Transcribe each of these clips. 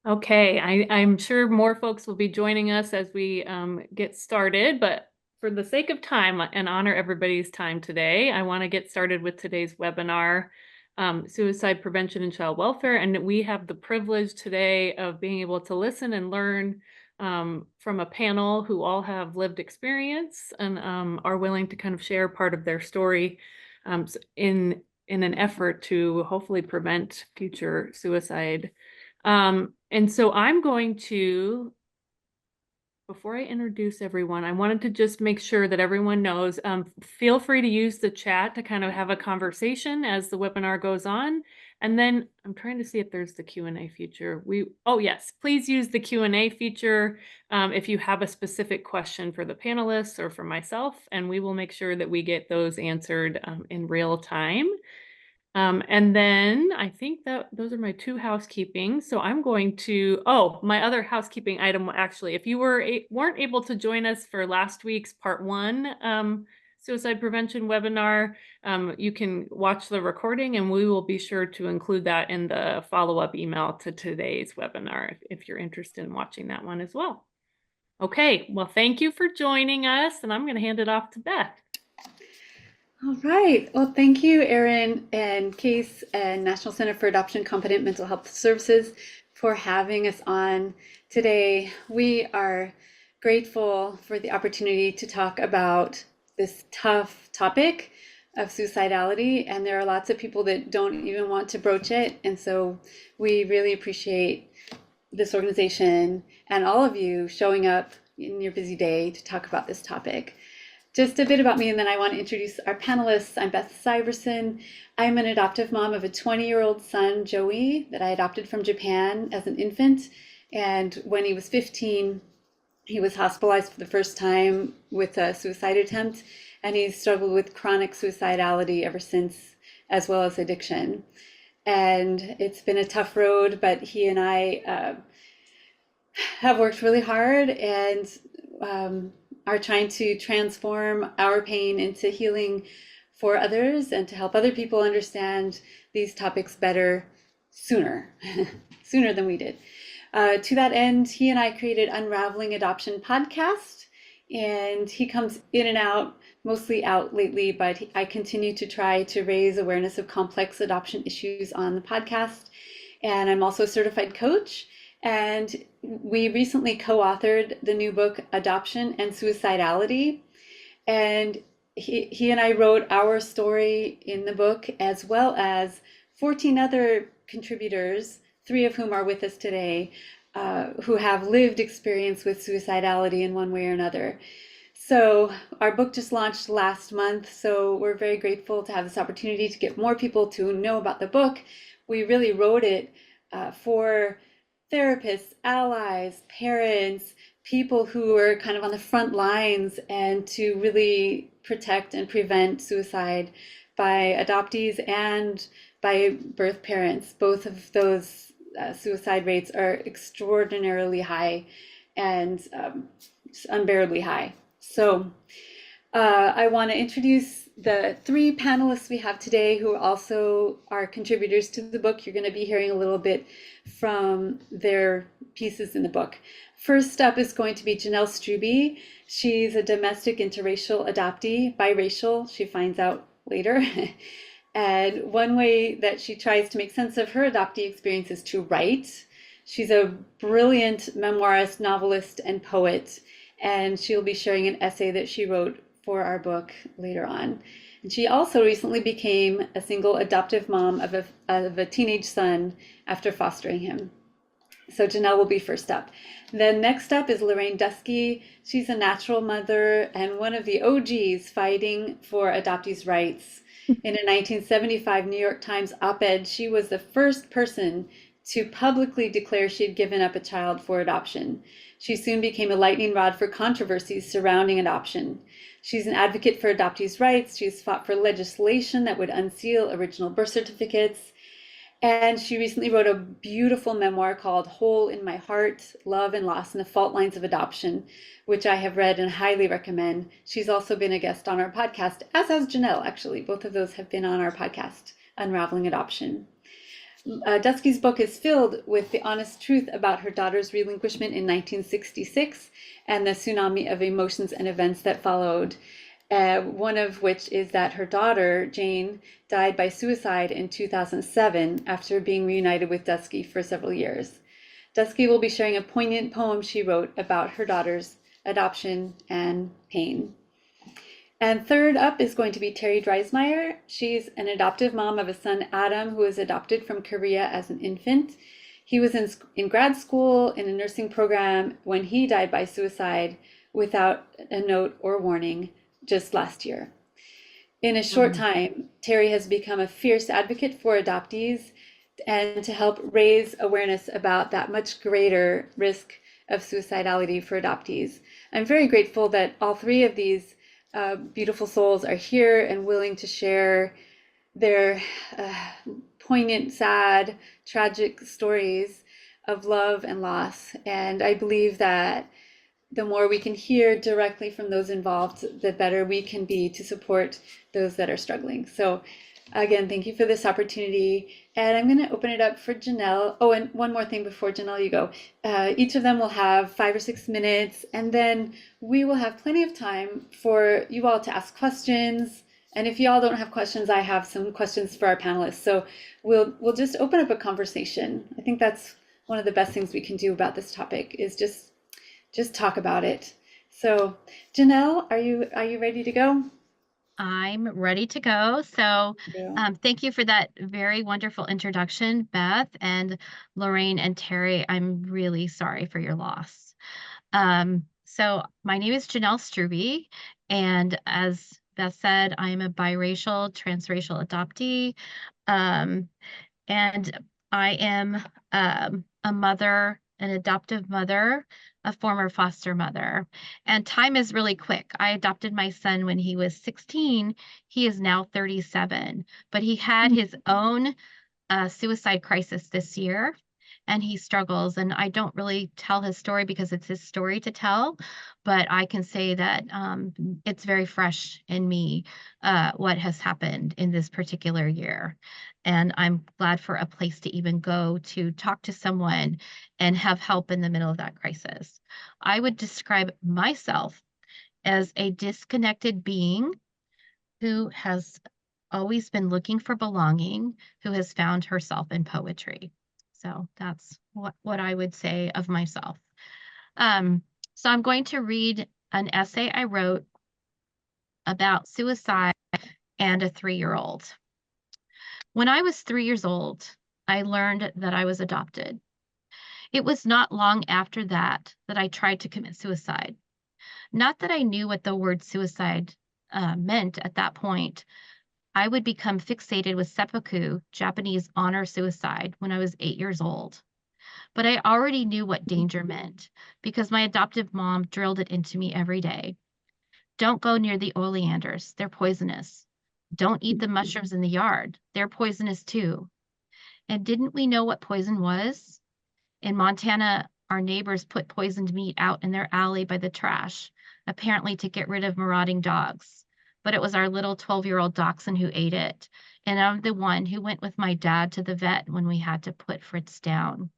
Okay, I'm sure more folks will be joining us as we get started, but for the sake of time and honor everybody's time today, I want to get started with today's webinar, Suicide Prevention and Child Welfare. And we have the privilege today of being able to listen and learn from a panel who all have lived experience and are willing to kind of share part of their story in an effort to hopefully prevent future suicide. And so I'm going to, before I introduce everyone, I wanted to just make sure that everyone knows, feel free to use the chat to kind of have a conversation as the webinar goes on. And then I'm trying to see if there's the Q&A feature. Oh yes, please use the Q&A feature if you have a specific question for the panelists or for myself, and we will make sure that we get those answered in real time. And then I think that those are my two housekeeping. So I'm going to, my other housekeeping item, actually, if you weren't able to join us for last week's part one suicide prevention webinar, you can watch the recording and we will be sure to include that in the follow-up email to today's webinar if you're interested in watching that one as well. Okay, well, thank you for joining us, and I'm going to hand it off to Beth. All right. Well, thank you, Erin and Case and National Center for Adoption Competent Mental Health Services for having us on today. We are grateful for the opportunity to talk about this tough topic of suicidality, and there are lots of people that don't even want to broach it. And so we really appreciate this organization and all of you showing up in your busy day to talk about this topic. Just a bit about me, and then I want to introduce our panelists. I'm Beth Syverson. I'm an adoptive mom of a 20-year-old son, Joey, that I adopted from Japan as an infant. And when he was 15, he was hospitalized for the first time with a suicide attempt, and he's struggled with chronic suicidality ever since, as well as addiction. And it's been a tough road, but he and I have worked really hard and are trying to transform our pain into healing for others and to help other people understand these topics better sooner than we did. To that end, he and I created Unraveling Adoption podcast, and he comes in and out, mostly out lately, but I continue to try to raise awareness of complex adoption issues on the podcast. And I'm also a certified coach. And we recently co-authored the new book, Adoption and Suicidality. And he and I wrote our story in the book, as well as 14 other contributors, 3 of whom are with us today, who have lived experience with suicidality in one way or another. So our book just launched last month, so we're very grateful to have this opportunity to get more people to know about the book. We really wrote it for therapists, allies, parents, people who are kind of on the front lines, and to really protect and prevent suicide by adoptees and by birth parents. Both of those suicide rates are extraordinarily high and unbearably high. So I want to introduce the 3 panelists we have today who also are contributors to the book. You're going to be hearing a little bit from their pieces in the book. First up is going to be Janelle Struby. She's a domestic interracial adoptee, biracial, she finds out later. And one way that she tries to make sense of her adoptee experience is to write. She's a brilliant memoirist, novelist, and poet, and she'll be sharing an essay that she wrote for our book later on. And she also recently became a single adoptive mom of a teenage son after fostering him. So Janelle will be first up. Then next up is Lorraine Dusky. She's a natural mother and one of the OGs fighting for adoptees' rights. In a 1975 New York Times op-ed, she was the first person to publicly declare she had given up a child for adoption. She soon became a lightning rod for controversies surrounding adoption. She's an advocate for adoptees' rights. She's fought for legislation that would unseal original birth certificates. And she recently wrote a beautiful memoir called Hole in My Heart, Love and Loss and the Fault Lines of Adoption, which I have read and highly recommend. She's also been a guest on our podcast, as has Janelle, actually. Both of those have been on our podcast Unraveling Adoption. Dusky's book is filled with the honest truth about her daughter's relinquishment in 1966 and the tsunami of emotions and events that followed. One of which is that her daughter, Jane, died by suicide in 2007 after being reunited with Dusky for several years. Dusky will be sharing a poignant poem she wrote about her daughter's adoption and pain. And third up is going to be Terry Dreismeyer. She's an adoptive mom of a son, Adam, who was adopted from Korea as an infant. He was in grad school in a nursing program when he died by suicide without a note or warning just last year. In a short time, Terry has become a fierce advocate for adoptees and to help raise awareness about that much greater risk of suicidality for adoptees. I'm very grateful that all three of these beautiful souls are here and willing to share their poignant, sad, tragic stories of love and loss. And I believe that the more we can hear directly from those involved, the better we can be to support those that are struggling. So again, thank you for this opportunity. And I'm going to open it up for Janelle. Oh, and one more thing before Janelle, you go. Each of them will have 5 or 6 minutes, and then we will have plenty of time for you all to ask questions. And if you all don't have questions, I have some questions for our panelists. So we'll just open up a conversation. I think that's one of the best things we can do about this topic is just talk about it. So Janelle, are you ready to go? I'm ready to go. So thank you for that very wonderful introduction, Beth and Lorraine and Terry. I'm really sorry for your loss. So my name is Janelle Struby, and as Beth said, I am a biracial, transracial adoptee, and I am a mother, an adoptive mother, a former foster mother. And time is really quick. I adopted my son when he was 16. He is now 37, but he had his own suicide crisis this year, and he struggles. And I don't really tell his story because it's his story to tell, but I can say that it's very fresh in me what has happened in this particular year. And I'm glad for a place to even go to talk to someone and have help in the middle of that crisis. I would describe myself as a disconnected being who has always been looking for belonging, who has found herself in poetry. So that's what I would say of myself. So I'm going to read an essay I wrote about suicide and a 3-year-old. When I was 3 years old, I learned that I was adopted. It was not long after that that I tried to commit suicide. Not that I knew what the word suicide meant at that point. I would become fixated with seppuku, Japanese honor suicide, when I was 8 years old. But I already knew what danger meant because my adoptive mom drilled it into me every day. Don't go near the oleanders. They're poisonous. Don't eat the mushrooms in the yard. They're poisonous too. And didn't we know what poison was? In Montana, our neighbors put poisoned meat out in their alley by the trash, apparently to get rid of marauding dogs. But it was our little 12-year-old dachshund who ate it. And I'm the one who went with my dad to the vet when we had to put Fritz down.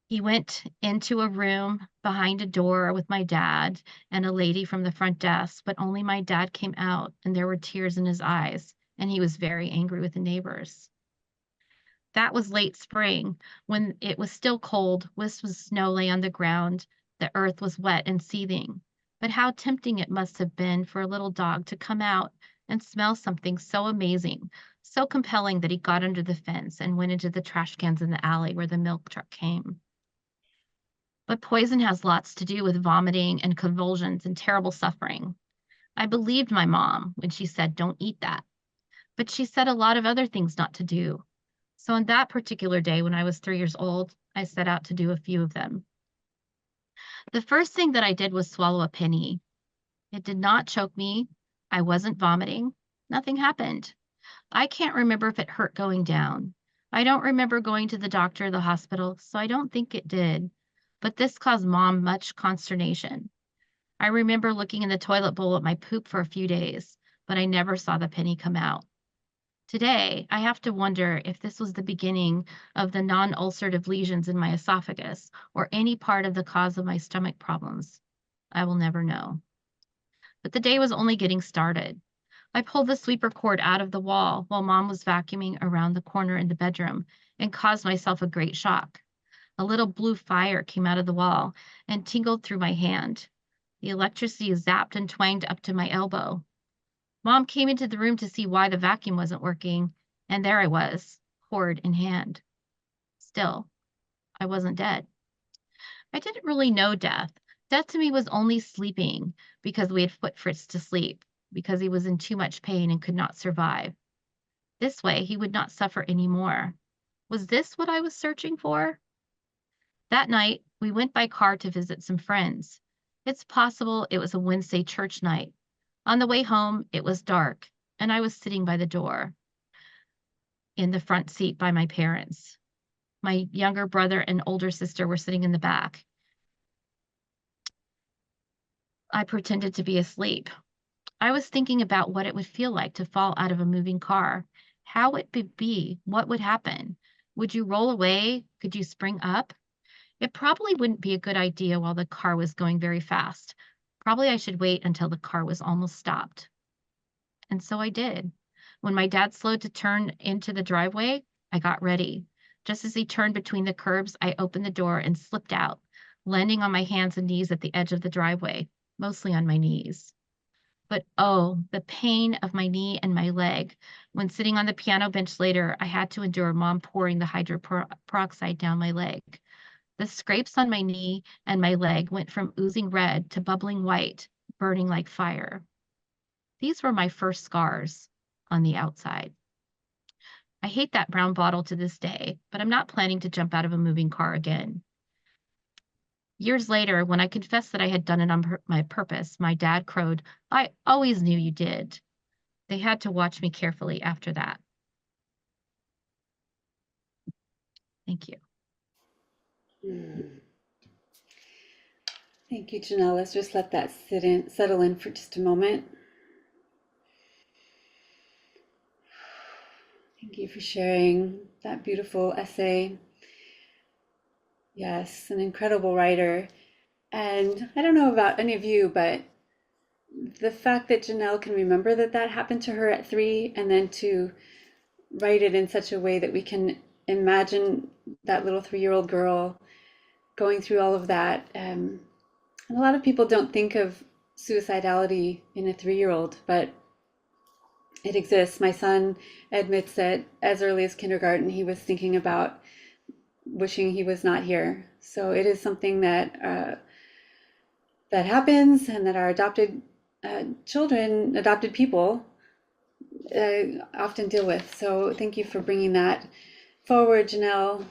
He went into a room behind a door with my dad and a lady from the front desk, but only my dad came out and there were tears in his eyes, and he was very angry with the neighbors. That was late spring when it was still cold, wisps of snow lay on the ground, the earth was wet and seething. But how tempting it must have been for a little dog to come out and smell something so amazing, so compelling that he got under the fence and went into the trash cans in the alley where the milk truck came. But poison has lots to do with vomiting and convulsions and terrible suffering. I believed my mom when she said, don't eat that. But she said a lot of other things not to do. So on that particular day, when I was 3 years old, I set out to do a few of them. The first thing that I did was swallow a penny. It did not choke me. I wasn't vomiting. Nothing happened. I can't remember if it hurt going down. I don't remember going to the doctor or the hospital, so I don't think it did. But this caused Mom much consternation. I remember looking in the toilet bowl at my poop for a few days, but I never saw the penny come out. Today, I have to wonder if this was the beginning of the non-ulcerative lesions in my esophagus or any part of the cause of my stomach problems. I will never know. But the day was only getting started. I pulled the sweeper cord out of the wall while Mom was vacuuming around the corner in the bedroom and caused myself a great shock. A little blue fire came out of the wall and tingled through my hand. The electricity zapped and twanged up to my elbow. Mom came into the room to see why the vacuum wasn't working, and there I was, cord in hand. Still, I wasn't dead. I didn't really know death. Death to me was only sleeping because we had put Fritz to sleep, because he was in too much pain and could not survive. This way, he would not suffer anymore. Was this what I was searching for? That night, we went by car to visit some friends. It's possible it was a Wednesday church night. On the way home, it was dark, and I was sitting by the door in the front seat by my parents. My younger brother and older sister were sitting in the back. I pretended to be asleep. I was thinking about what it would feel like to fall out of a moving car, how it would be, what would happen. Would you roll away? Could you spring up? It probably wouldn't be a good idea while the car was going very fast. Probably I should wait until the car was almost stopped. And so I did. When my dad slowed to turn into the driveway, I got ready. Just as he turned between the curbs, I opened the door and slipped out, landing on my hands and knees at the edge of the driveway, mostly on my knees. But oh, the pain of my knee and my leg. When sitting on the piano bench later, I had to endure Mom pouring the hydroperoxide down my leg. The scrapes on my knee and my leg went from oozing red to bubbling white, burning like fire. These were my first scars on the outside. I hate that brown bottle to this day, but I'm not planning to jump out of a moving car again. Years later, when I confessed that I had done it on my purpose, my dad crowed, "I always knew you did." They had to watch me carefully after that. Thank you. Thank you, Janelle. Let's just let that settle in for just a moment. Thank you for sharing that beautiful essay. Yes, an incredible writer. And I don't know about any of you, but the fact that Janelle can remember that that happened to her at 3 and then to write it in such a way that we can imagine that little 3-year-old girl going through all of that. And a lot of people don't think of suicidality in a 3-year-old, but it exists. My son admits that as early as kindergarten, he was thinking about wishing he was not here. So it is something that that happens, and that our adopted children, adopted people, often deal with. So thank you for bringing that forward, Janelle.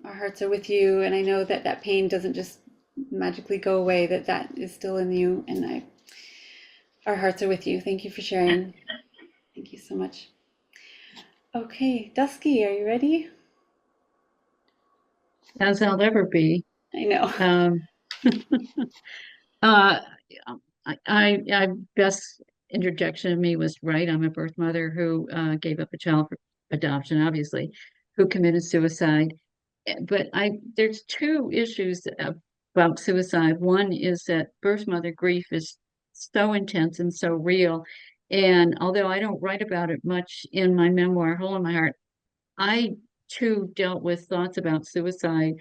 Our hearts are with you, and I know that that pain doesn't just magically go away, that that is still in you, and our hearts are with you. Thank you for sharing. Thank you so much. Okay, Dusky, are you ready? As I'll ever be. I know. Uh, I best interjection of me was right. I'm a birth mother who gave up a child for adoption, obviously, who committed suicide. But there's two issues about suicide. One is that birth mother grief is so intense and so real. And although I don't write about it much in my memoir, Hole in My Heart, I too dealt with thoughts about suicide.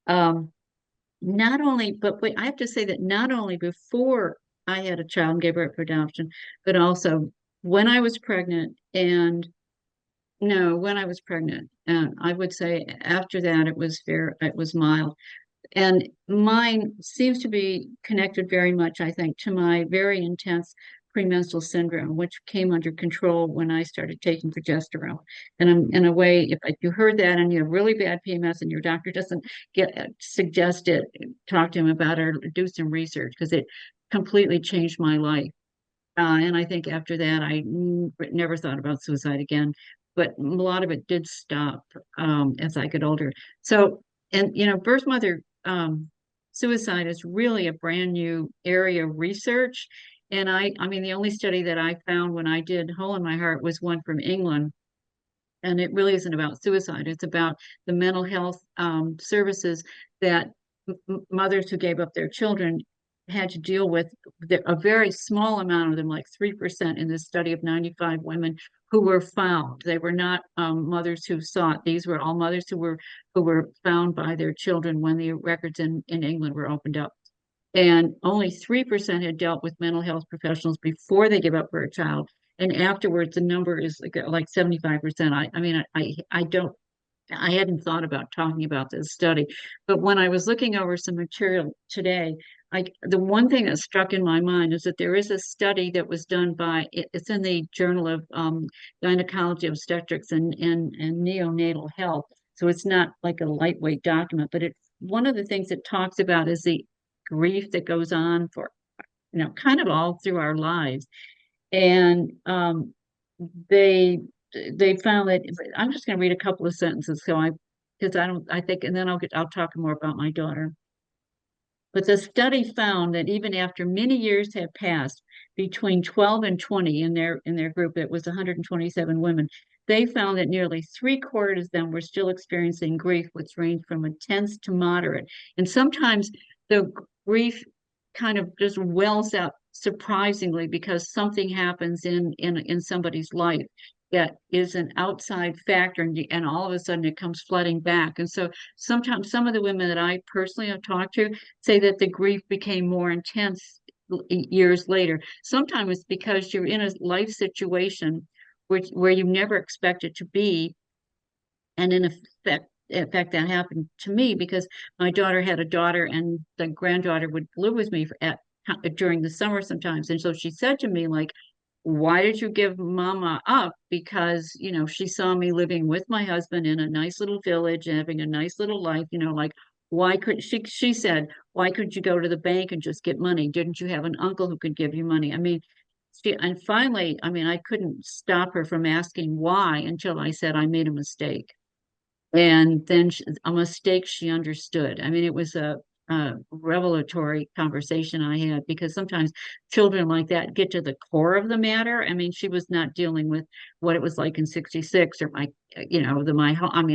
Not only, but I have to say that not only before I had a child and gave birth for adoption, but also when I was pregnant and no, when I was pregnant. And I would say after that it was mild. And mine seems to be connected very much, I think, to my very intense premenstrual syndrome, which came under control when I started taking progesterone. And in a way, if you heard that and you have really bad PMS and your doctor doesn't suggest it, talk to him about it or do some research, because it completely changed my life. And I think after that, I never thought about suicide again. But a lot of it did stop as I got older. So, and birth mother suicide is really a brand new area of research. And I mean, the only study that I found when I did Hole in My Heart was one from England. And it really isn't about suicide. It's about the mental health services that mothers who gave up their children had to deal with. A very small amount of them, like 3% in this study of 95 women who were found. They were not mothers who sought. These were all mothers who were found by their children when the records in England were opened up. And only 3% had dealt with mental health professionals before they give up for a child. And afterwards, the number is like 75%. I mean, I don't, I hadn't thought about talking about this study, but when I was looking over some material today, the one thing that struck in my mind is that there is a study that was done by, it's in the Journal of Gynecology, Obstetrics, and Neonatal Health. So it's not like a lightweight document, but one of the things it talks about is the grief that goes on for, kind of all through our lives. And they found that, I'm just going to read a couple of sentences, because I think, and then I'll talk more about my daughter. But the study found that even after many years had passed, between 12 and 20 in their group, it was 127 women, they found that nearly 3/4 of them were still experiencing grief, which ranged from intense to moderate. And sometimes the grief kind of just wells up surprisingly because something happens in somebody's life that is an outside factor, and all of a sudden it comes flooding back. And so sometimes some of the women that I personally have talked to say that the grief became more intense years later. Sometimes it's because you're in a life situation where you never expect it to be. And in fact, that happened to me because my daughter had a daughter, and the granddaughter would live with me during the summer sometimes. And so she said to me, like, why did you give mama up? Because, she saw me living with my husband in a nice little village and having a nice little life, like, why could she said, why couldn't you go to the bank and just get money? Didn't you have an uncle who could give you money? I mean, and finally, I mean, I couldn't stop her from asking why until I said I made a mistake. And then a mistake she understood. I mean, it was a revelatory conversation I had, because sometimes children like that get to the core of the matter. I mean, she was not dealing with what it was like in 66 or I mean,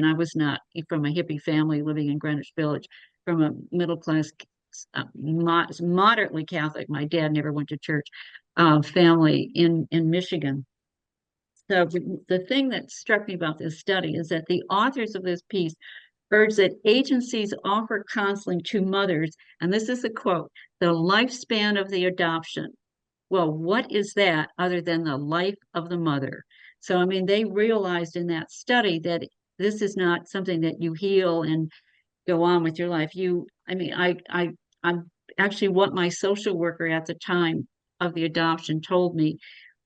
I was not from a hippie family living in Greenwich Village, from a middle class, moderately Catholic. My dad never went to church, family in Michigan. So the thing that struck me about this study is that the authors of this piece urge that agencies offer counseling to mothers, and this is a quote, the lifespan of the adoption. Well, what is that other than the life of the mother? So, I mean, they realized in that study that this is not something that you heal and go on with your life. I'm actually what my social worker at the time of the adoption told me,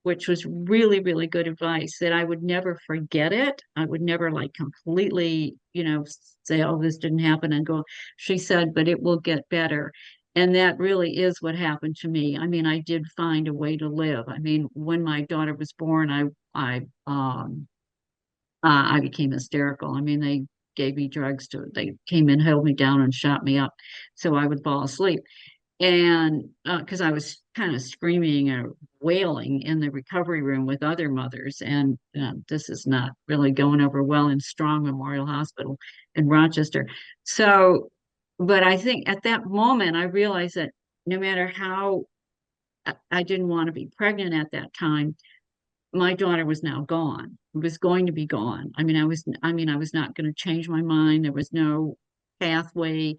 which was really, really good advice, that I would never forget it. I would never like completely, say, oh, this didn't happen and go. She said, but it will get better. And that really is what happened to me. I mean, I did find a way to live. I mean, when my daughter was born, I became hysterical. I mean, they gave me drugs they came in, held me down and shot me up so I would fall asleep. And because I was kind of screaming or wailing in the recovery room with other mothers. And this is not really going over well in Strong Memorial Hospital in Rochester. So, but I think at that moment, I realized that no matter how I didn't want to be pregnant at that time, my daughter was now gone. It was going to be gone. I mean, I was not going to change my mind. There was no pathway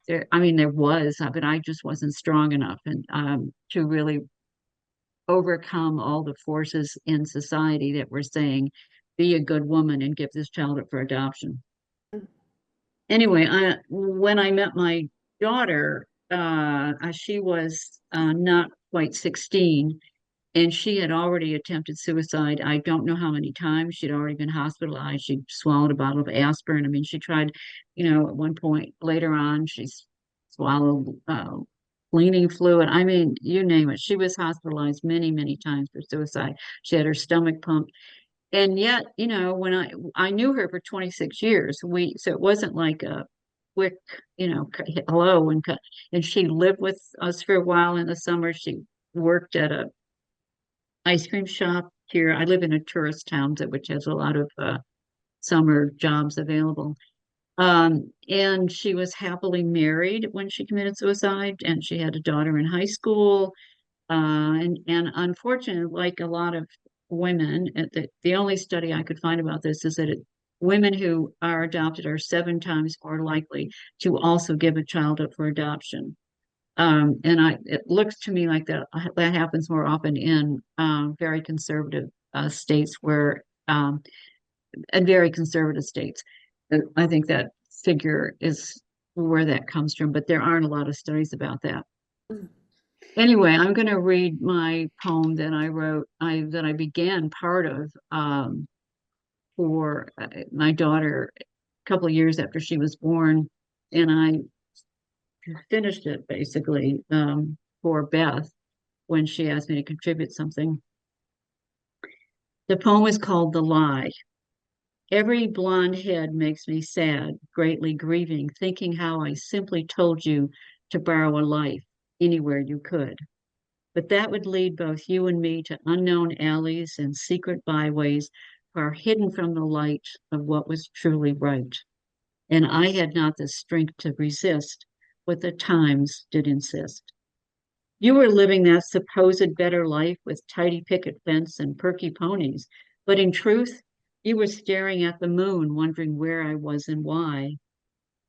there. I mean, there was, but I just wasn't strong enough and to really overcome all the forces in society that were saying, be a good woman and give this child up for adoption. Anyway, when I met my daughter, she was not quite 16. And she had already attempted suicide. I don't know how many times. She'd already been hospitalized. She swallowed a bottle of aspirin. I mean, she tried, at one point later on, she swallowed cleaning fluid. I mean, you name it. She was hospitalized many, many times for suicide. She had her stomach pumped. And yet, when I knew her for 26 years, so it wasn't like a quick, hello, and she lived with us for a while in the summer. She worked at a ice cream shop here. I live in a tourist town which has a lot of summer jobs available. And she was happily married when she committed suicide, and she had a daughter in high school. And unfortunately, like a lot of women, the only study I could find about this is that women who are adopted are 7 times more likely to also give a child up for adoption. And it looks to me like that happens more often in very conservative states and very conservative states. I think that figure is where that comes from, but there aren't a lot of studies about that. Mm. Anyway, I'm going to read my poem that I wrote, that I began part of for my daughter a couple of years after she was born, and I finished it basically for Beth when she asked me to contribute something. The poem is called The Lie. Every blonde head makes me sad, greatly grieving, thinking how I simply told you to borrow a life anywhere you could. But that would lead both you and me to unknown alleys and secret byways far hidden from the light of what was truly right. And I had not the strength to resist what the times did insist. You were living that supposed better life with tidy picket fence and perky ponies, but in truth, you were staring at the moon, wondering where I was and why.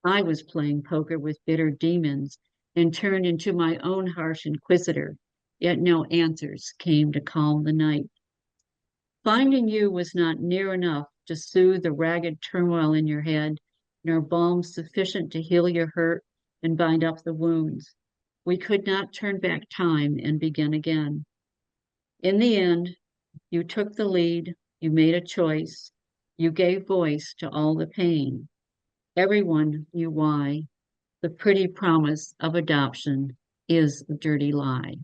I was playing poker with bitter demons and turned into my own harsh inquisitor, yet no answers came to calm the night. Finding you was not near enough to soothe the ragged turmoil in your head, nor balm sufficient to heal your hurt and bind up the wounds. We could not turn back time and begin again. In the end, you took the lead, you made a choice, you gave voice to all the pain. Everyone knew why. The pretty promise of adoption is a dirty lie.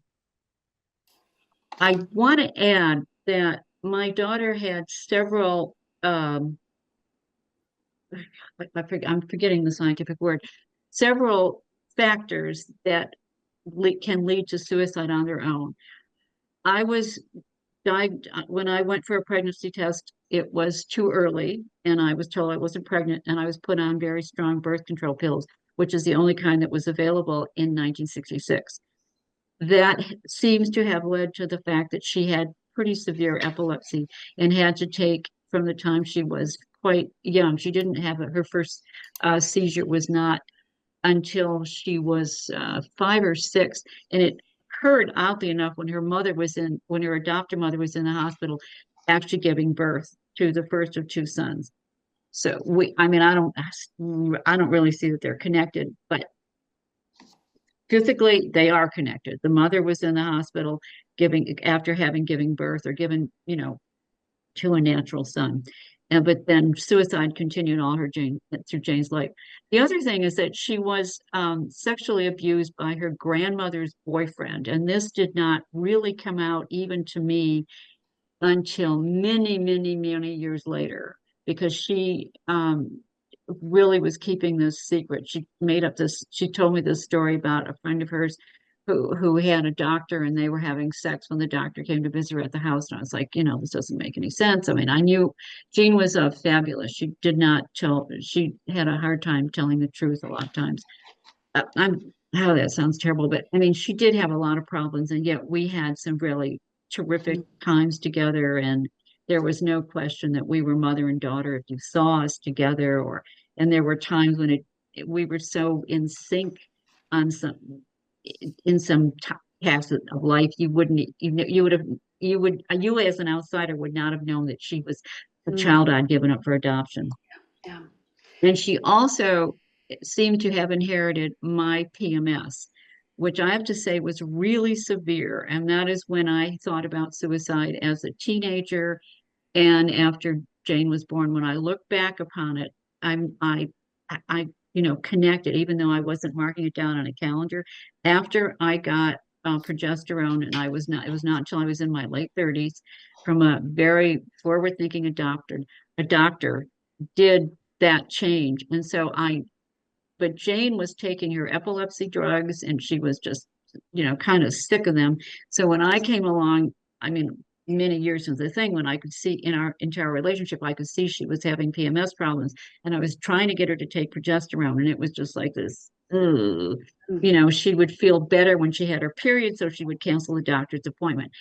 I want to add that my daughter had several, I'm forgetting the scientific word, several factors that can lead to suicide on their own. I was when I went for a pregnancy test, it was too early, and I was told I wasn't pregnant, and I was put on very strong birth control pills, which is the only kind that was available in 1966. That seems to have led to the fact that she had pretty severe epilepsy and had to take from the time she was quite young. She didn't have her first seizure was not until she was 5 or 6, and it occurred oddly enough when her adoptive mother was in the hospital, actually giving birth to the first of 2 sons. So I mean, I don't really see that they're connected, but physically they are connected. The mother was in the hospital after having given birth or given, to a natural son. But then suicide continued through Jane's life. The other thing is that she was sexually abused by her grandmother's boyfriend, and this did not really come out even to me until many, many, many years later, because she really was keeping this secret. She told me this story about a friend of hers who had a doctor, and they were having sex when the doctor came to visit her at the house. And I was like, this doesn't make any sense. I mean, I knew Jean was fabulous. She had a hard time telling the truth a lot of times. That sounds terrible, but I mean, she did have a lot of problems, and yet we had some really terrific times together. And there was no question that we were mother and daughter if you saw us together, and there were times when we were so in sync on some paths of life you as an outsider would not have known that she was a child I'd given up for adoption. Yeah. And she also seemed to have inherited my PMS, which I have to say was really severe. And that is when I thought about suicide as a teenager and after Jane was born. When I look back upon it, I connected, even though I wasn't marking it down on a calendar. After I got progesterone, and it was not until I was in my late 30s, from a very forward-thinking a doctor did that change. And so but Jane was taking her epilepsy drugs, and she was just kind of sick of them. So when I came along, I mean, many years into the thing, when I could see into our relationship, I could see she was having PMS problems, and I was trying to get her to take progesterone, and it was just like this. Ugh. She would feel better when she had her period, so she would cancel the doctor's appointment.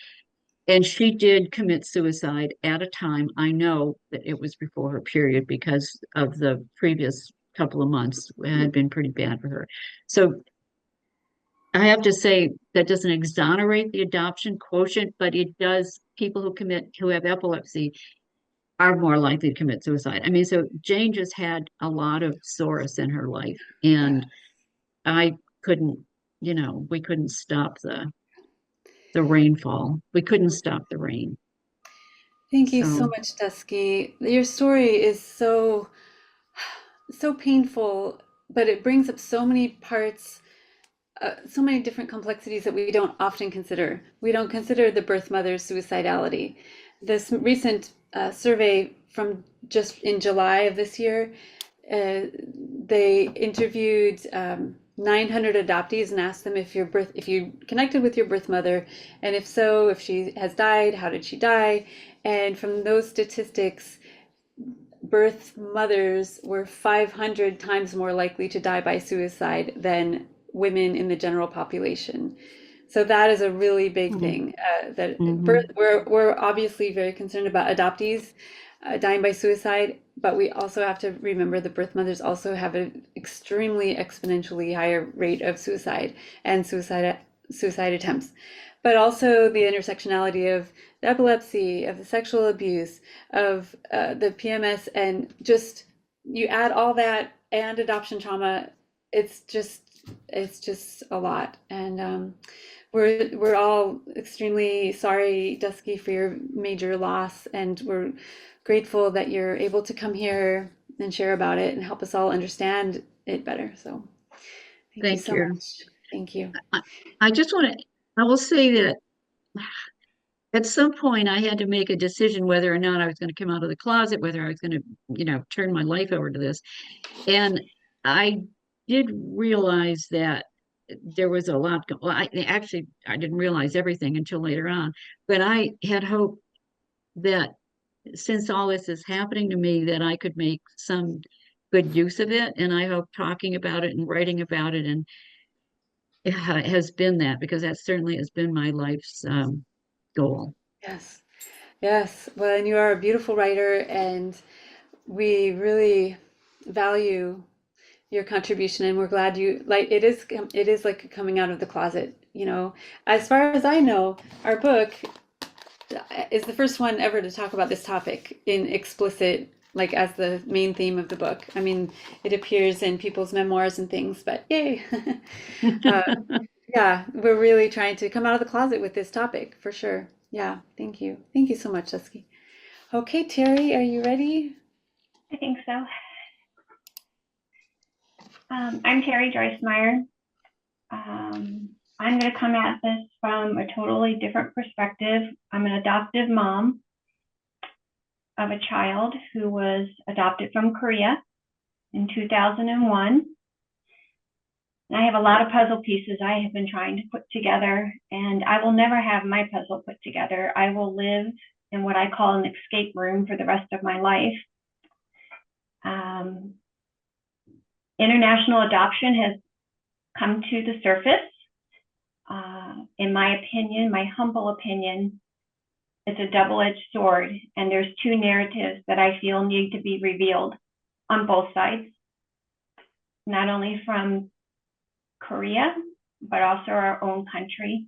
And she did commit suicide at a time. I know that it was before her period because of the previous couple of months had been pretty bad for her. So I have to say that doesn't exonerate the adoption quotient, but it does. People who have epilepsy are more likely to commit suicide. I mean, so Jane just had a lot of solace in her life, and I couldn't, we couldn't stop the rainfall. We couldn't stop the rain. Thank you so So much, Dusky. Your story is so painful, but it brings up so many parts, so many different complexities that we don't often consider. We don't consider the birth mother's suicidality. This recent survey from just in July of this year, they interviewed 900 adoptees and asked them if you connected with your birth mother, and if so, if she has died, how did she die? And from those statistics, birth mothers were 500 times more likely to die by suicide than women in the general population. So that is a really big thing. We're obviously very concerned about adoptees dying by suicide, but we also have to remember that birth mothers also have an extremely exponentially higher rate of suicide and suicide attempts. But also the intersectionality of the epilepsy, of the sexual abuse, of the PMS, and just you add all that and adoption trauma, it's just a lot. And we're all extremely sorry, Dusky, for your major loss, and we're grateful that you're able to come here and share about it and help us all understand it better. So thank you so much. Thank you. I just want to, I will say that at some point I had to make a decision whether or not I was going to come out of the closet, whether I was going to, turn my life over to this. And I did realize that there was a lot. Well, I didn't realize everything until later on, but I had hoped that since all this is happening to me, that I could make some good use of it. And I hope talking about it and writing about it and it has been that, because that certainly has been my life's goal. Yes. Yes. Well, and you are a beautiful writer, and we really value your contribution, and we're glad you it is like coming out of the closet, as far as I know. Our book is the first one ever to talk about this topic in explicit, like as the main theme of the book. I mean, it appears in people's memoirs and things, but yay. Yeah, we're really trying to come out of the closet with this topic for sure. Yeah, thank you so much, Dusky. Okay, Terry, are you ready? I think so. I'm Terry Dreismeyer. I'm going to come at this from a totally different perspective. I'm an adoptive mom of a child who was adopted from Korea in 2001. And I have a lot of puzzle pieces I have been trying to put together, and I will never have my puzzle put together. I will live in what I call an escape room for the rest of my life. International adoption has come to the surface. In my opinion, my humble opinion, it's a double-edged sword, and there's two narratives that I feel need to be revealed on both sides, not only from Korea, but also our own country.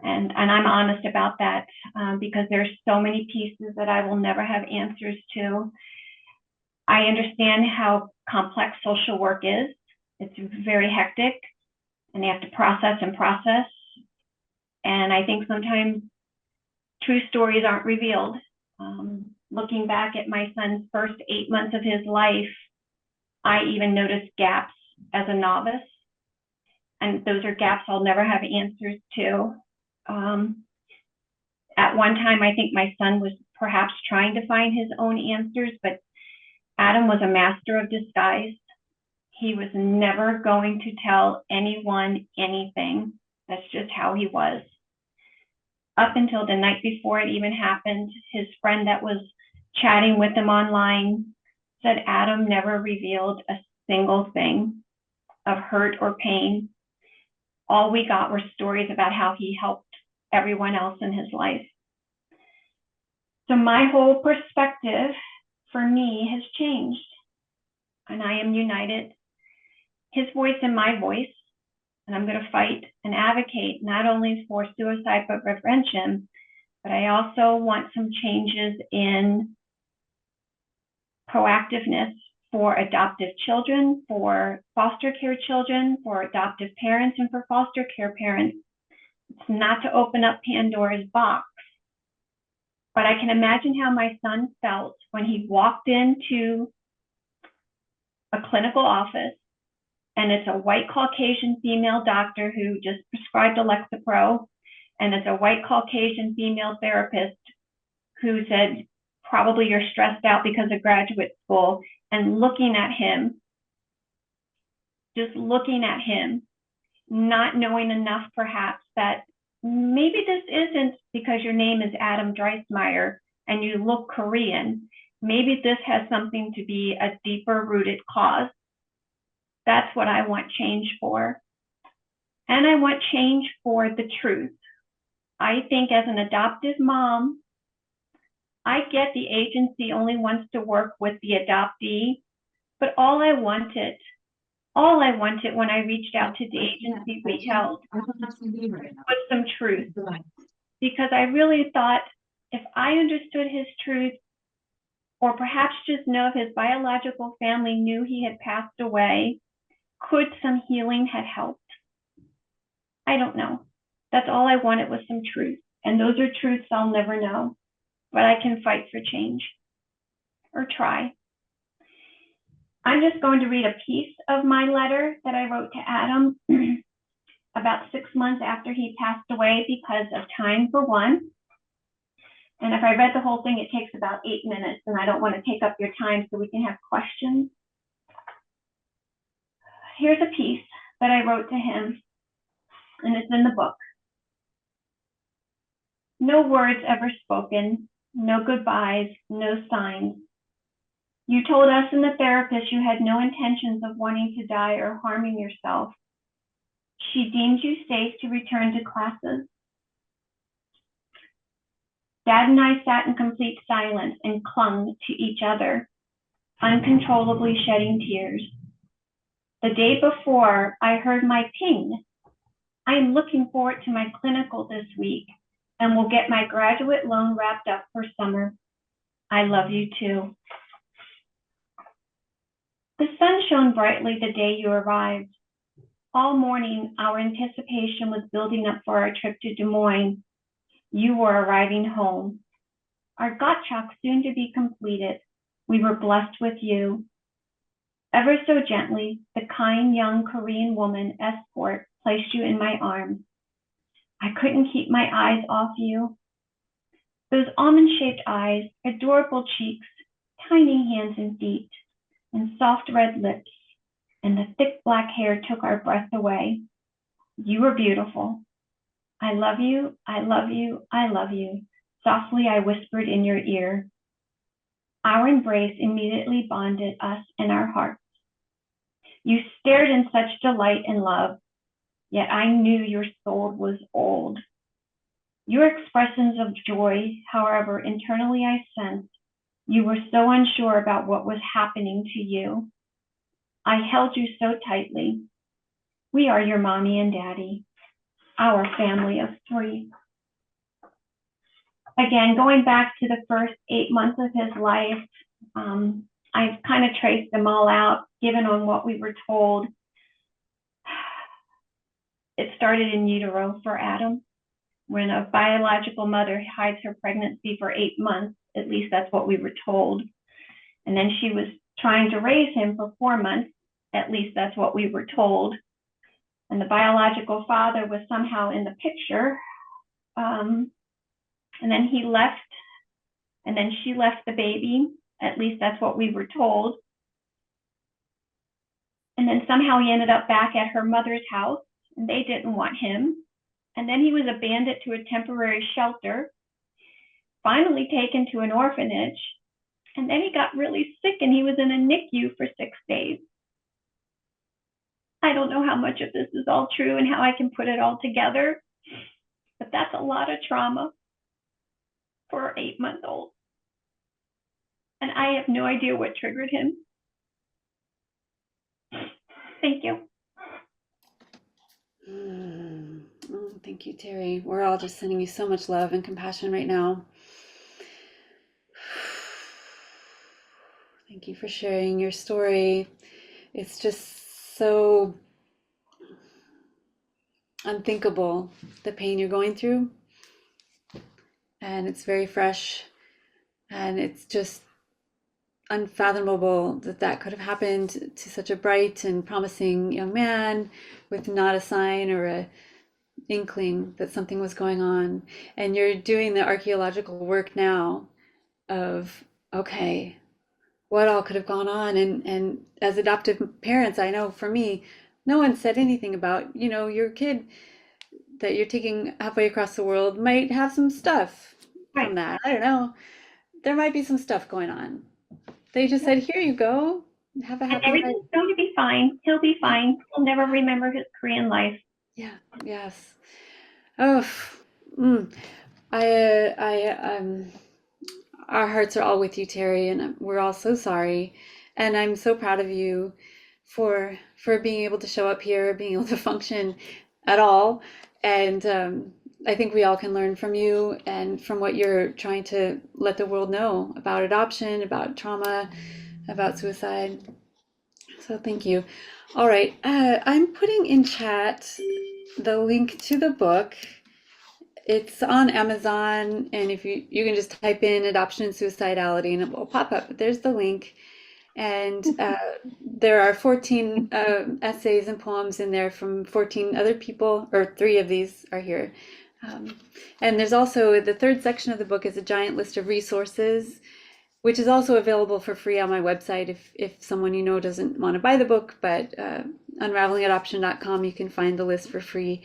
And I'm honest about that because there's so many pieces that I will never have answers to. I understand how complex social work is. It's very hectic, and they have to process and process. And I think sometimes true stories aren't revealed. Looking back at my son's first 8 months of his life, I even noticed gaps as a novice. And those are gaps I'll never have answers to. At one time, I think my son was perhaps trying to find his own answers, but Adam was a master of disguise. He was never going to tell anyone anything. That's just how he was. Up until the night before it even happened, his friend that was chatting with him online said Adam never revealed a single thing of hurt or pain. All we got were stories about how he helped everyone else in his life. So my whole perspective for me has changed, and I am united. His voice and my voice, and I'm going to fight and advocate not only for suicide prevention, but I also want some changes in proactiveness for adoptive children, for foster care children, for adoptive parents, and for foster care parents. It's not to open up Pandora's box, but I can imagine how my son felt when he walked into a clinical office and it's a white Caucasian female doctor who just prescribed Lexapro, and it's a white Caucasian female therapist who said, probably you're stressed out because of graduate school, and looking at him, just looking at him, not knowing enough perhaps that maybe this isn't because your name is Adam Dreismeyer and you look Korean. Maybe this has something to be a deeper rooted cause. That's what I want change for. And I want change for the truth. I think as an adoptive mom, I get the agency only wants to work with the adoptee, but all I wanted when I reached out to the agency we held was some truth. Because I really thought if I understood his truth, or perhaps just know if his biological family knew he had passed away, could some healing have helped? I don't know. That's all I wanted was some truth. And those are truths I'll never know. But I can fight for change. Or try. I'm just going to read a piece of my letter that I wrote to Adam about 6 months after he passed away because of time for one. And if I read the whole thing, it takes about 8 minutes, and I don't want to take up your time so we can have questions. Here's a piece that I wrote to him, and it's in the book. No words ever spoken, no goodbyes, no signs. You told us and the therapist you had no intentions of wanting to die or harming yourself. She deemed you safe to return to classes. Dad and I sat in complete silence and clung to each other, uncontrollably shedding tears. The day before, I heard my ping. I am looking forward to my clinical this week and will get my graduate loan wrapped up for summer. I love you too. The sun shone brightly the day you arrived. All morning, our anticipation was building up for our trip to Des Moines. You were arriving home. Our Gottschalk soon to be completed. We were blessed with you. Ever so gently, the kind young Korean woman escort placed you in my arms. I couldn't keep my eyes off you. Those almond-shaped eyes, adorable cheeks, tiny hands and feet, and soft red lips, and the thick black hair took our breath away. You were beautiful. I love you, I love you, I love you. Softly I whispered in your ear. Our embrace immediately bonded us and our hearts. You stared in such delight and love, yet I knew your soul was old. Your expressions of joy, however, internally I sensed you were so unsure about what was happening to you. I held you so tightly. We are your mommy and daddy, our family of 3. Again, going back to the first 8 months of his life, I've kind of traced them all out, given on what we were told. It started in utero for Adam. When a biological mother hides her pregnancy for 8 months, at least that's what we were told. And then she was trying to raise him for 4 months, at least that's what we were told. And the biological father was somehow in the picture. And then he left, and then she left the baby, at least that's what we were told. And then somehow he ended up back at her mother's house, and they didn't want him. and then he was abandoned to a temporary shelter, finally taken to an orphanage, and then he got really sick and he was in a NICU for 6 days. I don't know how much of this is all true and how I can put it all together, but that's a lot of trauma for an 8-month-old. And I have no idea what triggered him. Thank you. Oh, thank you, Terry. We're all just sending you so much love and compassion right now. Thank you for sharing your story. It's just so unthinkable, the pain you're going through. And it's very fresh. And it's just unfathomable that that could have happened to such a bright and promising young man with not a sign or a inkling that something was going on. And you're doing the archaeological work now of, okay, what all could have gone on? And as adoptive parents, I know for me, no one said anything about, your kid that you're taking halfway across the world might have some stuff from that. I don't know. There might be some stuff going on. They just said, here you go. Have a And happy life. everything's going to be fine. He'll be fine. He'll never remember his Korean life. Yeah, yes. Oh, our hearts are all with you, Terry, and we're all so sorry. And I'm so proud of you for being able to show up here, being able to function at all. And I think we all can learn from you and from what you're trying to let the world know about adoption, about trauma, about suicide. So thank you. All right, I'm putting in chat the link to the book. It's on Amazon, and if you can just type in adoption and suicidality and it will pop up. But there's the link. And there are 14 essays and poems in there from 14 other people, or 3 of these are here. And there's also the 3rd section of the book is a giant list of resources, which is also available for free on my website if someone doesn't want to buy the book, but unravelingadoption.com, you can find the list for free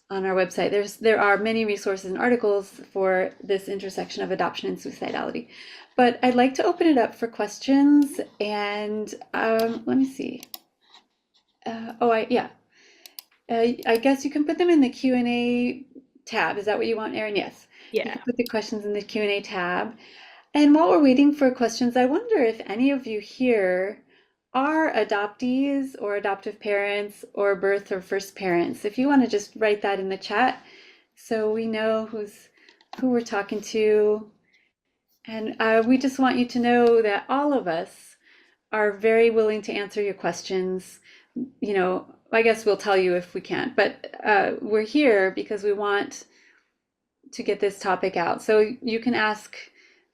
on our website. There are many resources and articles for this intersection of adoption and suicidality. But I'd like to open it up for questions, and let me see. I guess you can put them in the Q&A tab. Is that what you want, Erin? Yes. Yeah. You can put the questions in the Q&A tab. And while we're waiting for questions, I wonder if any of you here are adoptees or adoptive parents or birth or first parents. If you want to just write that in the chat so we know who we're talking to. And we just want you to know that all of us are very willing to answer your questions. I guess we'll tell you if we can't, but we're here because we want to get this topic out. So you can ask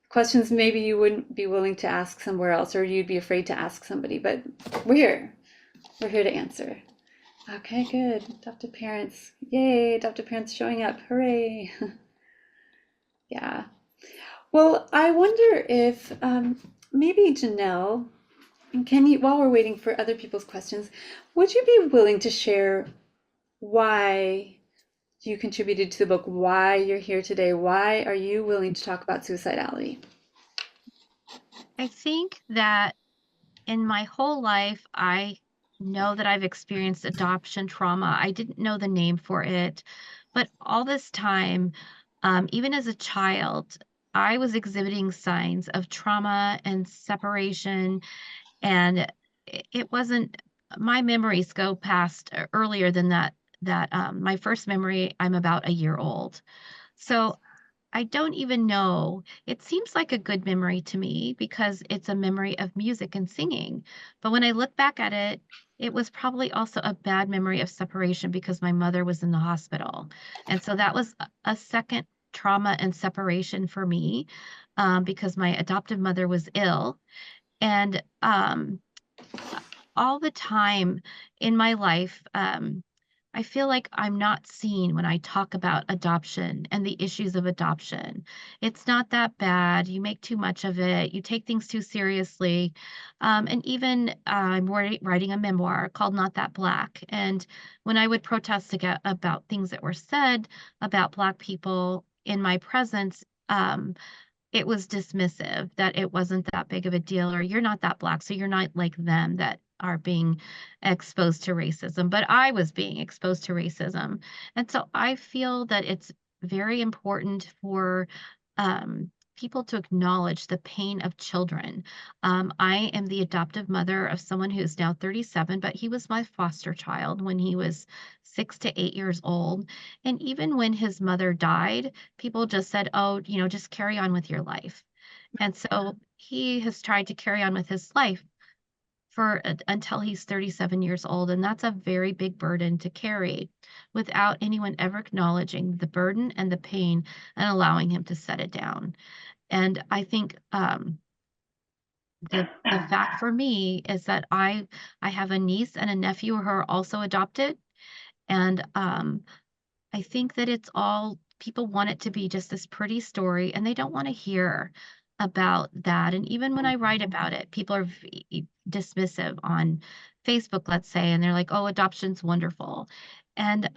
questions maybe you wouldn't be willing to ask somewhere else, or you'd be afraid to ask somebody, but we're here. We're here to answer. Okay, good. Adoptive parents. Yay, adoptive parents showing up. Hooray. Yeah. Well, I wonder if maybe Janelle, while we're waiting for other people's questions, would you be willing to share why you contributed to the book, why you're here today? Why are you willing to talk about suicidality? I think that in my whole life, I know that I've experienced adoption trauma. I didn't know the name for it, but all this time, even as a child, I was exhibiting signs of trauma and separation, and it wasn't, my memories go past earlier than that. My first memory, I'm about a year old. So I don't even know. It seems like a good memory to me because it's a memory of music and singing. But when I look back at it, it was probably also a bad memory of separation because my mother was in the hospital. And so that was a second trauma and separation for me because my adoptive mother was ill. And all the time in my life, I feel like I'm not seen when I talk about adoption and the issues of adoption. It's not that bad. You make too much of it. You take things too seriously. And even I'm writing a memoir called Not That Black. And when I would protest about things that were said about Black people in my presence, it was dismissive, that it wasn't that big of a deal, or you're not that Black, so you're not like them that are being exposed to racism. But I was being exposed to racism. And so I feel that it's very important for people to acknowledge the pain of children. I am the adoptive mother of someone who is now 37, but he was my foster child when he was 6 to 8 years old. And even when his mother died, people just said, oh, just carry on with your life. And so he has tried to carry on with his life until he's 37 years old. And that's a very big burden to carry without anyone ever acknowledging the burden and the pain and allowing him to set it down. And I think the fact for me is that I have a niece and a nephew who are also adopted. And I think that it's all people want it to be just this pretty story, and they don't want to hear about that. And even when I write about it, people are dismissive on Facebook, let's say, and they're like, oh, adoption's wonderful. And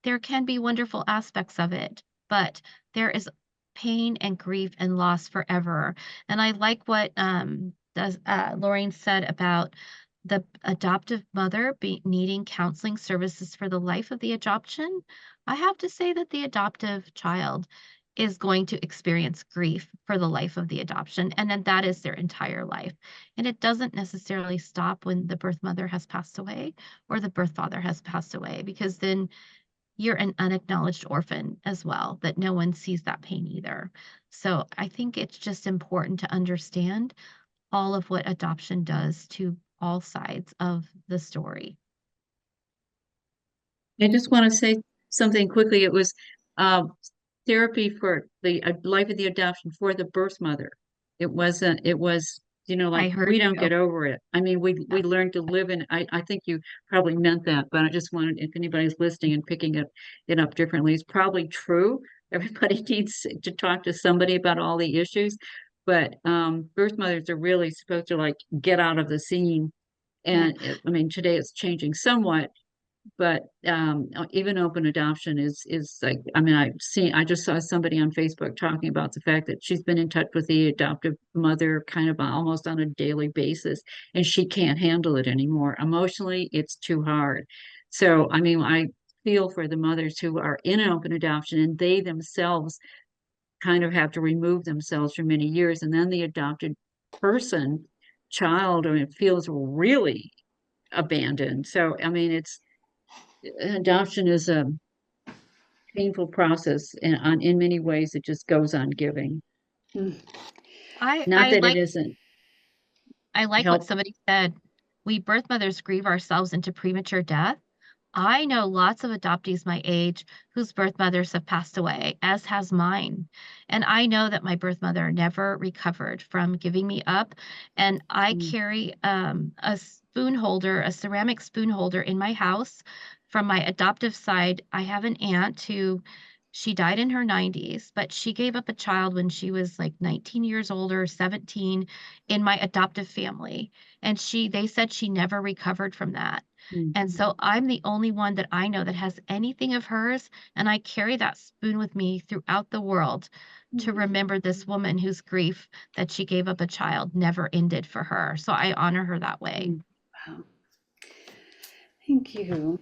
there can be wonderful aspects of it, but there is pain and grief and loss forever. And I like what Lorraine said about the adoptive mother needing counseling services for the life of the adoption. I have to say that the adoptive child is going to experience grief for the life of the adoption, and then that is their entire life. And it doesn't necessarily stop when the birth mother has passed away or the birth father has passed away, because then you're an unacknowledged orphan as well, that no one sees that pain either. So I think it's just important to understand all of what adoption does to all sides of the story. I just want to say something quickly. It was uh, therapy for the life of the adoption for the birth mother. It was, I like heard we don't you. get over it. I mean, we learn to live in, I think you probably meant that, but I just wanted, if anybody's listening and picking it up differently, it's probably true. Everybody needs to talk to somebody about all the issues, but birth mothers are really supposed to like get out of the scene. Yeah. And I mean, today it's changing somewhat, but even open adoption is like, I mean, I just saw somebody on Facebook talking about the fact that she's been in touch with the adoptive mother kind of almost on a daily basis, and she can't handle it anymore emotionally. It's too hard. So I mean, I feel for the mothers who are in an open adoption and they themselves kind of have to remove themselves for many years, and then the adopted person child, I mean, feels really abandoned. So I mean, it's adoption is a painful process, and in many ways it just goes on giving. Mm. I Not I that it like isn't I like what help. somebody said. We birth mothers grieve ourselves into premature death. I know lots of adoptees my age whose birth mothers have passed away, as has mine. And I know that my birth mother never recovered from giving me up. And I Mm, carry a spoon holder, a ceramic spoon holder in my house from my adoptive side. I have an aunt who she died in her 90s, but she gave up a child when she was like 19 years old or 17 in my adoptive family. And they said she never recovered from that. mm. And so I'm the only one that I know that has anything of hers, and I carry that spoon with me throughout the world to remember this woman whose grief that she gave up a child never ended for her. So I honor her that way. Wow. Thank you.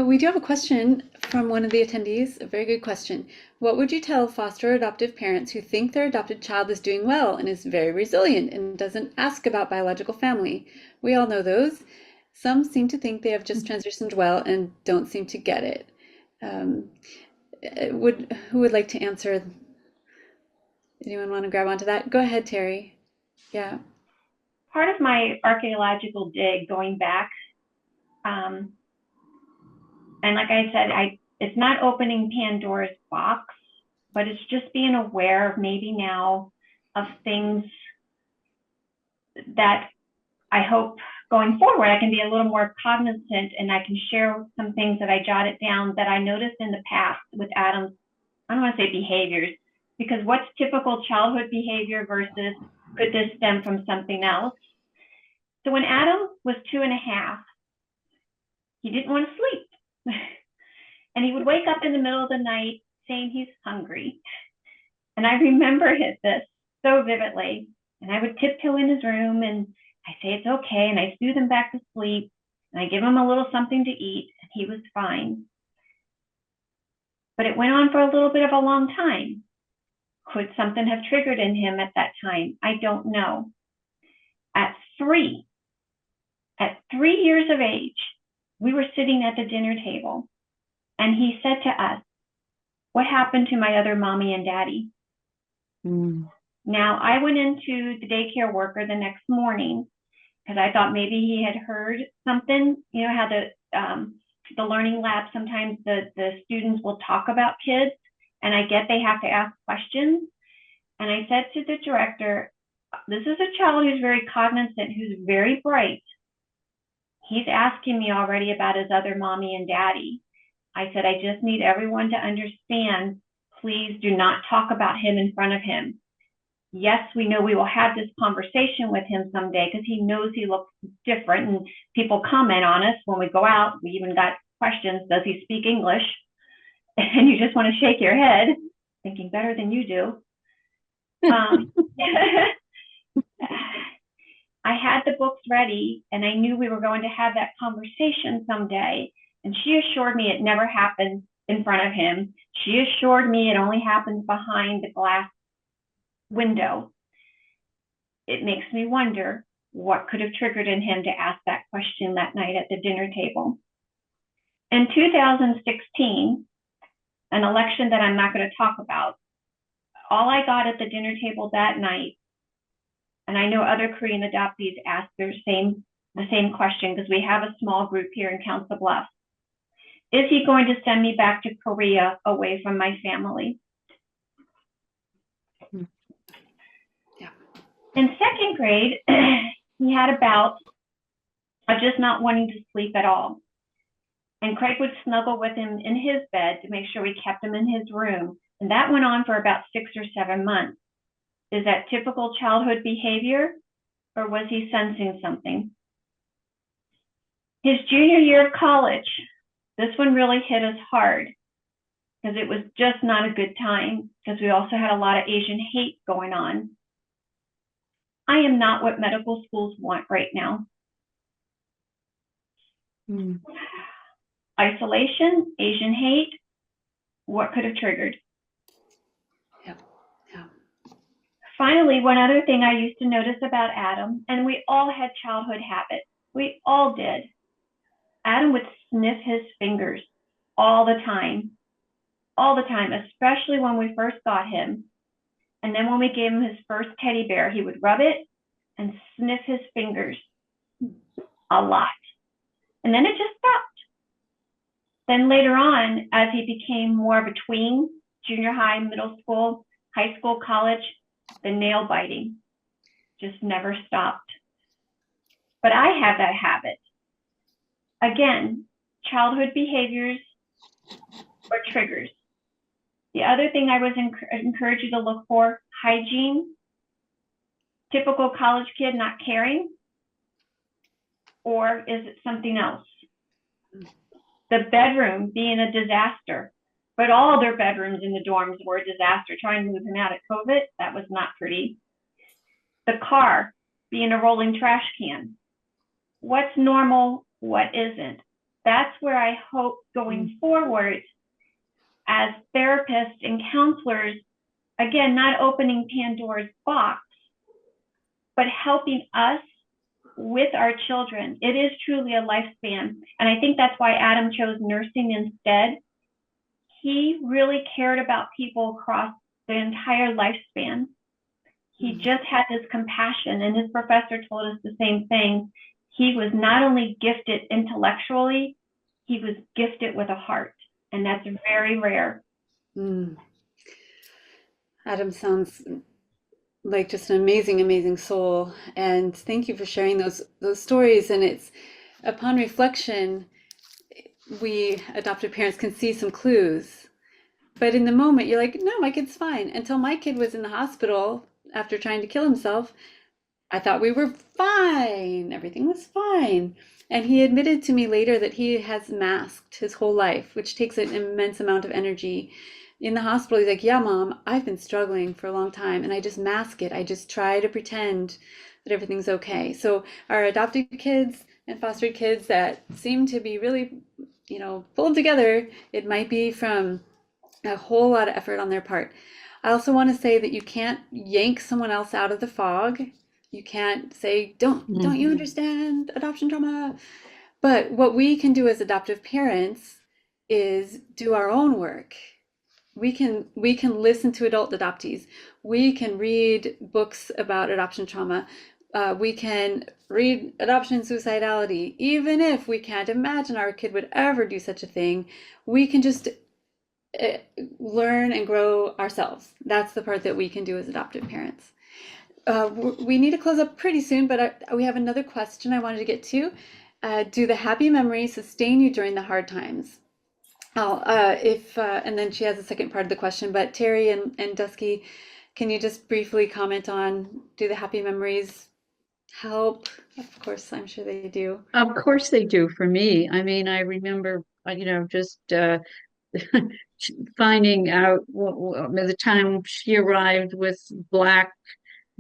We do have a question from one of the attendees, a very good question. What would you tell foster or adoptive parents who think their adopted child is doing well and is very resilient and doesn't ask about biological family? We all know those. Some seem to think they have just transitioned well and don't seem to get it. Who would like to answer? Anyone want to grab onto that? Go ahead, Terry. Yeah. Part of my archaeological dig going back, and like I said, it's not opening Pandora's box, but it's just being aware of maybe now of things that I hope going forward, I can be a little more cognizant, and I can share some things that I jotted down that I noticed in the past with Adam's, I don't want to say behaviors, because what's typical childhood behavior versus could this stem from something else? So when Adam was 2.5, he didn't want to sleep. And he would wake up in the middle of the night saying he's hungry. And I remember this so vividly. And I would tiptoe in his room and I say it's okay, and I soothe him back to sleep, and I give him a little something to eat, and he was fine. But it went on for a little bit of a long time. Could something have triggered in him at that time? I don't know. At 3 years of age, we were sitting at the dinner table, and he said to us, "What happened to my other mommy and daddy?" Now, I went into the daycare worker the next morning because I thought maybe he had heard something. You know how the learning lab, sometimes the students will talk about kids, and I get they have to ask questions. And I said to the director, "This is a child who's very cognizant, who's very bright. He's asking me already about his other mommy and daddy." I said, "I just need everyone to understand, please do not talk about him in front of him. Yes, we know we will have this conversation with him someday because he knows he looks different, and people comment on us when we go out. We even got questions, does he speak English?" And you just want to shake your head, thinking better than you do. I had the books ready, and I knew we were going to have that conversation someday. And she assured me it never happened in front of him. She assured me it only happens behind the glass window. It makes me wonder what could have triggered in him to ask that question that night at the dinner table. In 2016, an election that I'm not going to talk about, all I got at the dinner table that night, and I know other Korean adoptees ask the same question because we have a small group here in Council Bluffs. Is he going to send me back to Korea away from my family? Yeah. In 2nd grade, he had a bout of just not wanting to sleep at all. And Craig would snuggle with him in his bed to make sure we kept him in his room. And that went on for about 6 or 7 months. Is that typical childhood behavior, or was he sensing something? His junior year of college, this one really hit us hard because it was just not a good time because we also had a lot of Asian hate going on. I am not what medical schools want right now. Isolation, Asian hate, what could have triggered? Yeah. Yeah. Finally, one other thing I used to notice about Adam, and we all had childhood habits. We all did. Adam would sniff his fingers all the time, especially when we first got him. And then when we gave him his first teddy bear, he would rub it and sniff his fingers a lot. And then it just stopped. Then later on, as he became more of a tween, junior high, middle school, high school, college, the nail biting just never stopped. But I have that habit. Again, childhood behaviors or triggers. The other thing I was encourage you to look for, hygiene, typical college kid not caring, or is it something else? The bedroom being a disaster, but all their bedrooms in the dorms were a disaster. Trying to move him out of COVID, that was not pretty. The car being a rolling trash can. What's normal, what isn't? That's where I hope going forward as therapists and counselors, again, not opening Pandora's box, but helping us with our children. It is truly a lifespan. And I think that's why Adam chose nursing instead. He really cared about people across the entire lifespan. He just had this compassion, and his professor told us the same thing. He was not only gifted intellectually, he was gifted with a heart, and that's very rare. Adam sounds like just an amazing, amazing soul. And thank you for sharing those stories. And it's upon reflection, we adoptive parents can see some clues. But in the moment, you're like, no, my kid's fine. Until my kid was in the hospital after trying to kill himself, I thought we were fine. Everything was fine. And he admitted to me later that he has masked his whole life, which takes an immense amount of energy. In the hospital, he's like, yeah, mom, I've been struggling for a long time and I just mask it. I just try to pretend that everything's okay. So our adopted kids and foster kids that seem to be really, pulled together, it might be from a whole lot of effort on their part. I also want to say that you can't yank someone else out of the fog. You can't say, don't you understand adoption trauma? But what we can do as adoptive parents is do our own work. We can listen to adult adoptees. We can read books about adoption trauma. We can read adoption and suicidality. Even if we can't imagine our kid would ever do such a thing, we can just learn and grow ourselves. That's the part that we can do as adoptive parents. We need to close up pretty soon, but we have another question I wanted to get to. Do the happy memories sustain you during the hard times? And then she has a second part of the question, but Terry and Dusky, can you just briefly comment on, do the happy memories help? Of course, I'm sure they do. Of course they do for me. I mean, I remember, just finding out the time she arrived with black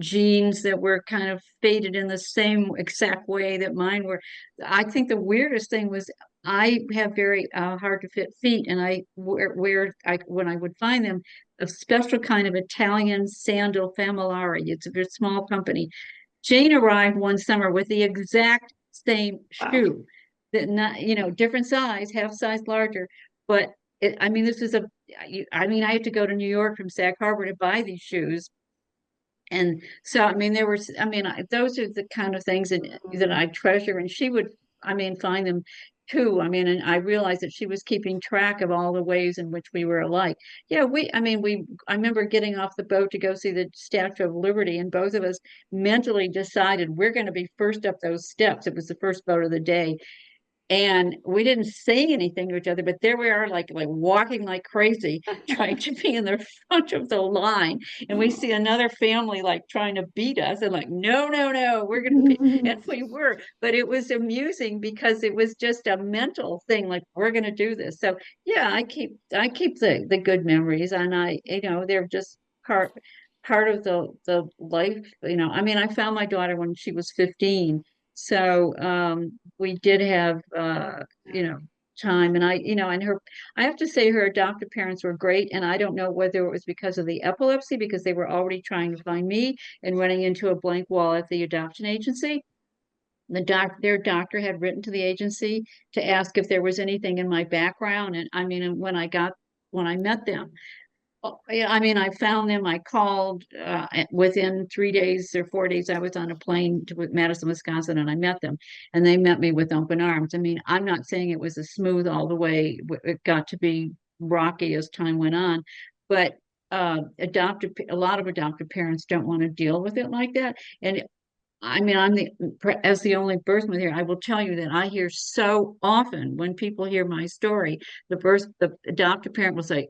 jeans that were kind of faded in the same exact way that mine were. I think the weirdest thing was I have very hard to fit feet, and I when I would find them, a special kind of Italian sandal familari. It's a very small company. Jane arrived one summer with the exact same Wow. shoe, that not, different size, half size larger, but I mean, this is I mean, I had to go to New York from Sag Harbor to buy these shoes. And so, I mean, those are the kind of things that I treasure. And she would, I mean, find them too. I mean, and I realized that she was keeping track of all the ways in which we were alike. Yeah, I remember getting off the boat to go see the Statue of Liberty, and both of us mentally decided we're going to be first up those steps. It was the first boat of the day. And we didn't say anything to each other, but there we are, like walking like crazy, trying to be in the front of the line. And we see another family like trying to beat us, and like, no, no, no, we're going to be. And we were, but it was amusing because it was just a mental thing, like we're going to do this. So yeah, I keep the good memories, and they're just part of the life. I mean, I found my daughter when she was 15. So we did have time, and I have to say her adoptive parents were great, and I don't know whether it was because of the epilepsy, because they were already trying to find me and running into a blank wall at the adoption agency. Their doctor had written to the agency to ask if there was anything in my background, and I mean, when I met them, yeah, I mean, I found them. I called within 3 days or 4 days. I was on a plane to Madison, Wisconsin, and I met them, and they met me with open arms. I mean, I'm not saying it was a smooth all the way. It got to be rocky as time went on, but a lot of adoptive parents don't want to deal with it like that. And I mean, as the only birth mother here, I will tell you that I hear so often when people hear my story, the adoptive parent will say,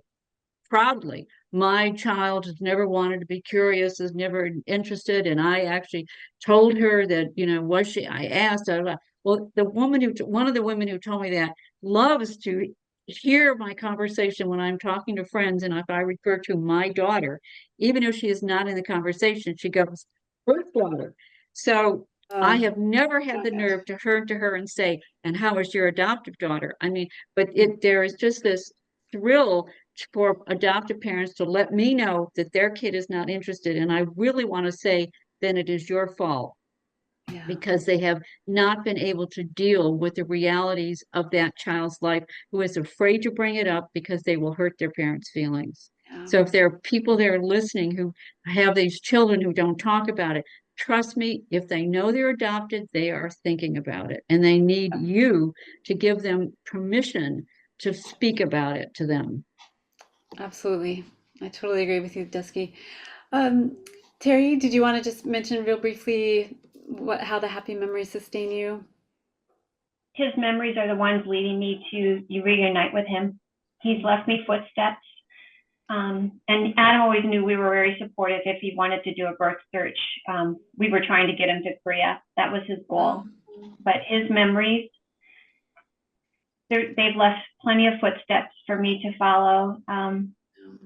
proudly, my child has never wanted to be curious, is never interested. And I actually told her that, was she, I asked, well, one of the women who told me that loves to hear my conversation when I'm talking to friends. And if I refer to my daughter, even if she is not in the conversation, she goes, birth daughter. So I have never had the nerve to turn to her and say, and how is your adoptive daughter? I mean, but there is just this thrill for adoptive parents to let me know that their kid is not interested. And I really want to say, then it is your fault, Yeah. because they have not been able to deal with the realities of that child's life, who is afraid to bring it up because they will hurt their parents' feelings. Yeah. So if there are people there listening who have these children who don't talk about it, trust me, if they know they're adopted, they are thinking about it, and they need you to give them permission to speak about it to them. Absolutely. I totally agree with you, Dusky. Um, Terry, did you want to just mention real briefly how the happy memories sustain you? His memories are the ones leading me to reunite with him. He's left me footsteps. And Adam always knew we were very supportive if he wanted to do a birth search. We were trying to get him to Korea. That was his goal. But his memories, they've left plenty of footsteps for me to follow.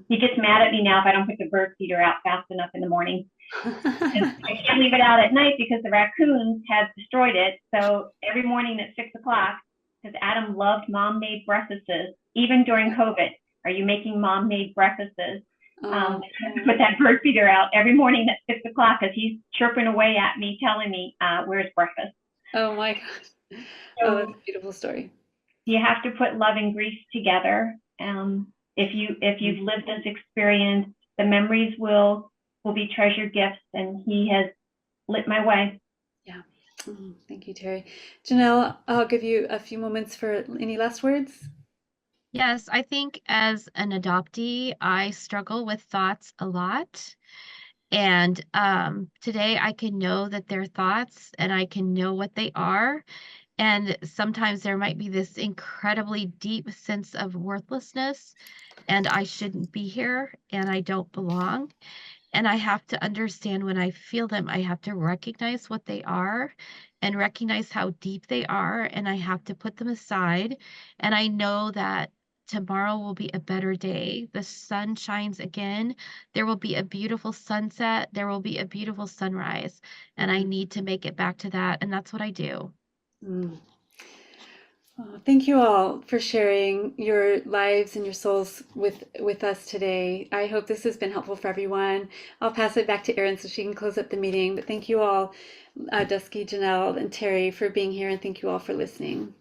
He gets mad at me now if I don't put the bird feeder out fast enough in the morning. I can't leave it out at night because the raccoons have destroyed it. So every morning at 6 o'clock, because Adam loved mom-made breakfasts, even during COVID. Are you making mom-made breakfasts? Put that bird feeder out every morning at 6 o'clock because he's chirping away at me, telling me, where's breakfast? Oh my gosh. Oh, that's a beautiful story. You have to put love and grief together. If you've lived this experience, the memories will be treasured gifts, and he has lit my way. Yeah. Thank you, Terry. Janelle, I'll give you a few moments for any last words. Yes, I think as an adoptee, I struggle with thoughts a lot. And today I can know that they're thoughts and I can know what they are. And sometimes there might be this incredibly deep sense of worthlessness, and I shouldn't be here and I don't belong. And I have to understand when I feel them, I have to recognize what they are and recognize how deep they are. And I have to put them aside. And I know that tomorrow will be a better day. The sun shines again. There will be a beautiful sunset. There will be a beautiful sunrise. And I need to make it back to that. And that's what I do. Oh, thank you all for sharing your lives and your souls with us today. I hope this has been helpful for everyone. I'll pass it back to Erin so she can close up the meeting. But thank you all, Dusky, Janelle, and Terry, for being here, and thank you all for listening.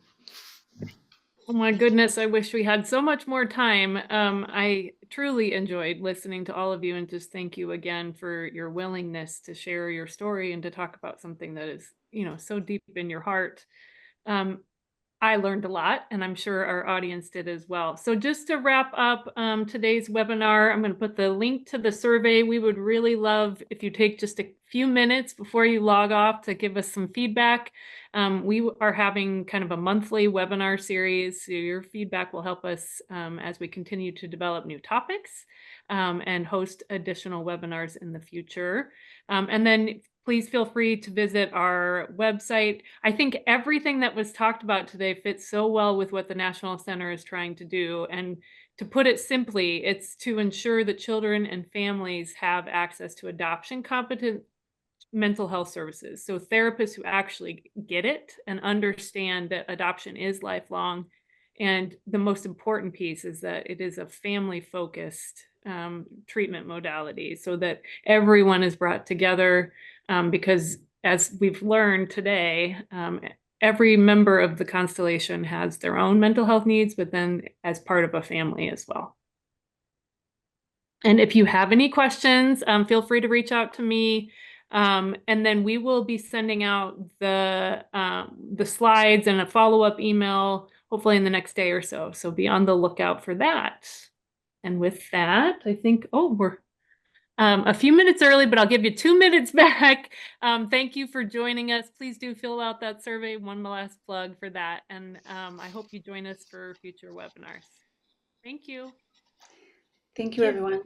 Oh my goodness, I wish we had so much more time. I truly enjoyed listening to all of you, and just thank you again for your willingness to share your story and to talk about something that is, so deep in your heart. I learned a lot, and I'm sure our audience did as well. So just to wrap up today's webinar, I'm going to put the link to the survey. We would really love if you take just a few minutes before you log off to give us some feedback. We are having kind of a monthly webinar series, so your feedback will help us as we continue to develop new topics and host additional webinars in the future. And then please feel free to visit our website. I think everything that was talked about today fits so well with what the National Center is trying to do. And to put it simply, it's to ensure that children and families have access to adoption competent mental health services. So therapists who actually get it and understand that adoption is lifelong. And the most important piece is that it is a family-focused treatment modality, so that everyone is brought together. Because as we've learned today, every member of the constellation has their own mental health needs, but then as part of a family as well. And if you have any questions, feel free to reach out to me. And then we will be sending out the slides and a follow-up email, hopefully in the next day or so. So be on the lookout for that. And with that, I think, we're a few minutes early, but I'll give you 2 minutes back. Thank you for joining us. Please do fill out that survey. One last plug for that. And I hope you join us for future webinars. Thank you. Thank you, everyone.